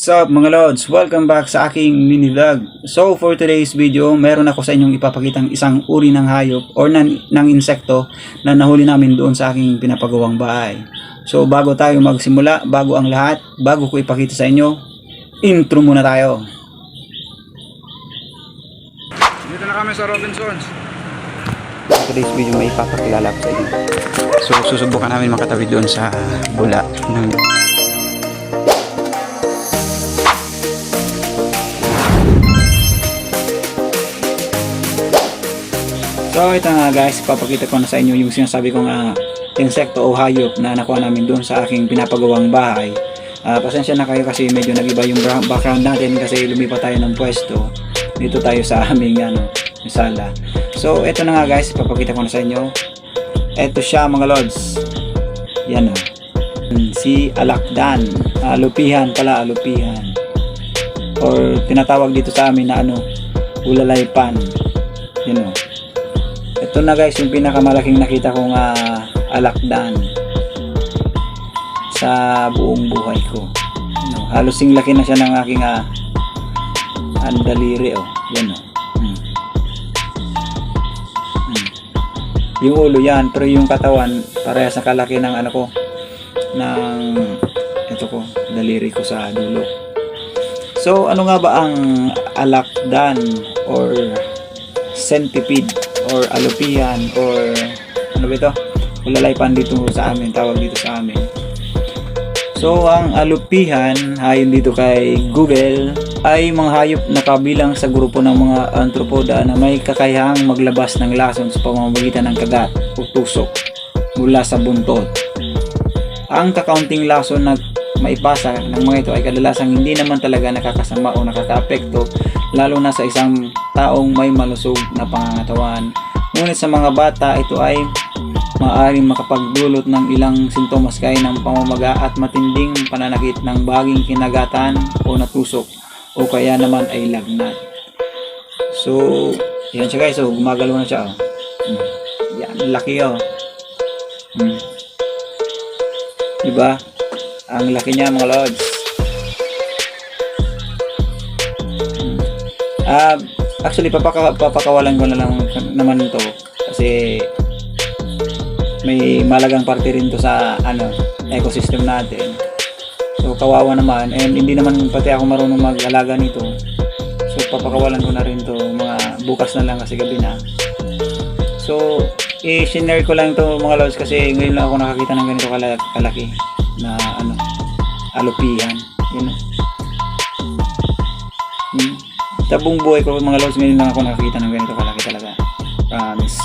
What's up mga Lods? Welcome back sa aking mini vlog. So for today's video, meron ako sa inyong ipapakitang isang uri ng hayop or ng insekto na nahuli namin doon sa aking pinapagawang bahay. So bago tayo magsimula, bago ang lahat, bago ko ipakita sa inyo, intro muna tayo. Dito na kami sa Robinsons. Today's video may ipapakilala ko sa inyo. So susubukan namin makatawid doon sa bula ng So ito nga guys, papakita ko na sa inyo yung sinasabi kong insekto o hayop na nakuha namin doon sa aking pinapagawang bahay. Pasensya na kayo kasi medyo nag-iba yung background natin kasi lumipat tayo ng pwesto. Dito tayo sa aming sala. So ito na nga guys, papakita ko na sa inyo. Ito siya mga Lods. Yan o. Si alakdan. Alupihan pala, alupihan. Or tinatawag dito sa amin na ulalaypan. Yan o. Ito na guys yung pinakamalaking nakita kong alakdan sa buong buhay ko. Halos sing laki na siya ng aking daliri Yan Yung ulo yan, pero yung katawan parehas na kalaki ng daliri ko sa dulo. So ano nga ba ang alakdan or centipede or alupihan or ano ba ito? Ulalaypan dito sa amin, tawag dito sa amin. So ang alupihan, ayon dito kay Google, ay mga hayop na kabilang sa grupo ng mga arthropoda na may kakayahang maglabas ng lason sa pamamagitan ng kagat o tusok mula sa buntot. Ang kakaunting lason na maipasa ng mga ito ay kadalasang hindi naman talaga nakakasama o nakakaapekto, lalo na sa isang taong may malusog na pangangatawan. Ngunit sa mga bata, ito ay maaaring makapagdulot ng ilang sintomas gaya ng pamamaga at matinding pananakit ng baging kinagatan o natusok o kaya naman ay lagnat. So, yan siya guys. So, gumagalaw na siya. Yan, laki Diba? Ang laki niya mga Lods. Actually papakawalan ko na lang naman ito kasi may malagang parte rin to sa ecosystem natin. So kawawa naman, and hindi naman pati ako marunong mag-alaga nito. So papakawalan ko na rin to mga bukas na lang kasi gabi na. So i-share ko lang to mga Lods kasi ngayon lang ako nakakita ng ganito kalaki na alupihan. Yun. Sa buong buhay ko mga Lods, ngayon lang ako nakakita ng ganito kalaki talaga. Promise.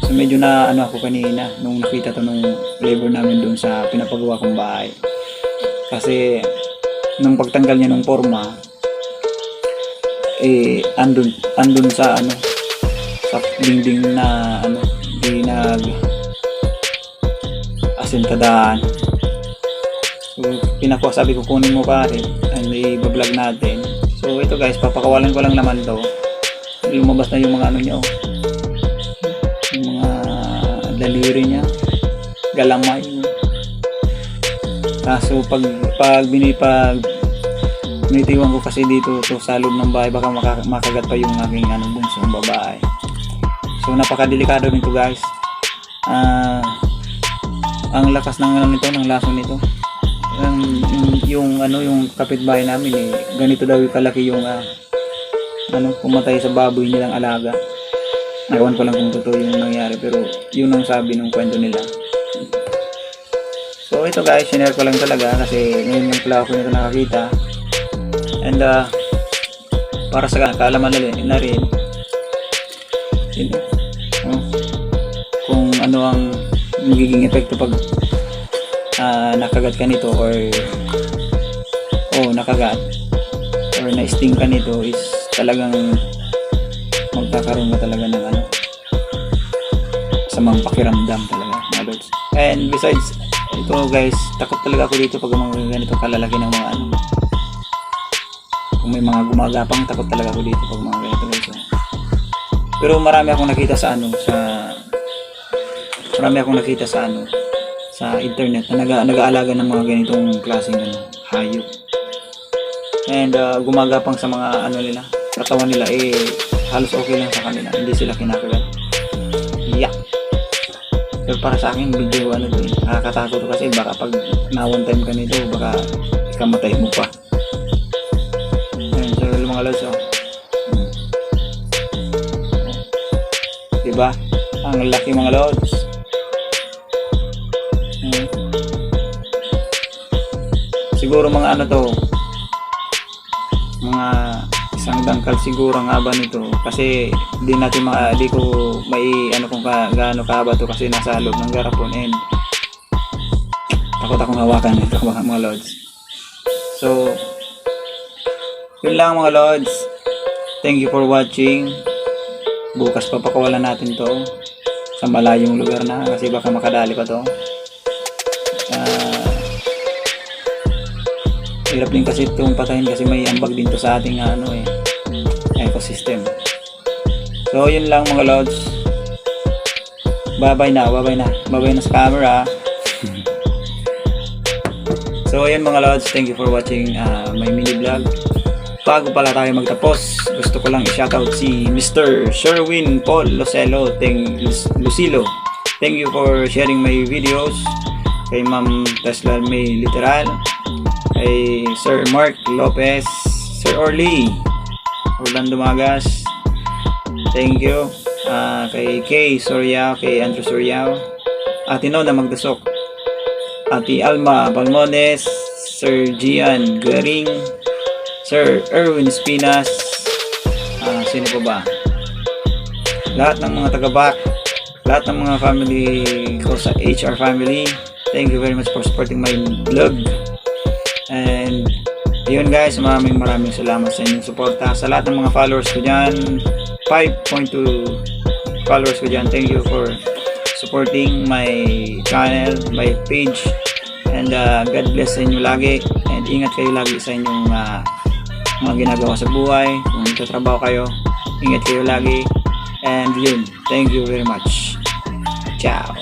So medyo na ako kanina nung nakita to nung labor namin doon sa pinapagawa kong bahay. Kasi nung pagtanggal niya ng forma, andun sa sa dingding na asintadaan. So pinakuha, sabi ko kunin mo pare and i-vlog natin. So ito guys, papakawalan ko lang naman to. Lumabas na yung mga niya yung mga daliri niya, galamay. Kaso pag binitiwan ko kasi dito to sa loob ng bahay, baka makagat pa yung aking bunsong babae. So napakadelikado nito guys. Ang lakas ng ng lason nito. Yung kapitbahay namin ganito daw yung kalaki yung pumatay sa baboy nilang alaga. Ewan ko lang kung totoo yung nangyari, pero yun ang sabi ng kwento nila. So ito guys, share ko lang talaga kasi ngayon lang pala ako nito nakakita. And para sa kaalaman na rin kung ano ang magiging epekto pag nakagat ka nito or nakagat or na-sting ka nito, is talagang magkakaroon ka talaga ng samang pakiramdam talaga mga Lods. And besides ito guys, takot talaga ako dito pag mga ganito kalalaki ng mga kung may mga gumagapang, takot talaga ako dito pag mga ganito guys. Pero marami akong nakita sa sa internet na nag-aalaga ng mga ganitong klaseng hayop. and gumagapang sa mga ano nila, katawan nila, halos okay lang sa kanila, hindi sila kinakagat. Yeah. Pero para sa akin, video ano to, nakakatakot kasi baka pag na one time ka nito, baka ikamatay mo pa. Ayun, so mga lods, diba? Ang laki mga lods. Siguro mga ano to, mga isang dangkal siguro ang haba nito, kasi di ko may ano kung gaano kahaba to kasi nasa loob ng garapon, and takot akong hawakan ito mga lods. So yun lang mga lods, thank you for watching. Bukas papakawalan natin to sa malayong lugar na, kasi baka makadali pa to. Hirap din kasi itong patayin kasi may ambag din to sa ating ecosystem. So yun lang mga lods, bye bye na sa camera. So ayun mga lods, thank you for watching my mini vlog. Bago pala tayo magtapos, gusto ko lang i-shoutout si Mr. Sherwin Paul Lucilo. Thank you for sharing my videos. Kay Ma'am Tesla May Literal, kay Sir Mark Lopez, Sir Orlando Magas, thank you. Kay Kay Soriao, kay Andrew Soriao, Ate Nona Magdasok, Ate Alma Balmones, Sir Gian Guering, Sir Erwin Espinas, sino pa ba? Lahat ng mga taga-back, lahat ng mga family ko sa HR family, thank you very much for supporting my vlog. And yun guys, maraming salamat sa inyong suporta. Sa lahat ng mga followers ko dyan, 5.2 followers ko dyan, thank you for supporting my channel, my page. And God bless sa inyo lagi, and ingat kayo lagi sa inyong mga ginagawa sa buhay. Kung nagtatrabaho kayo, ingat kayo lagi. And yun, thank you very much. Ciao.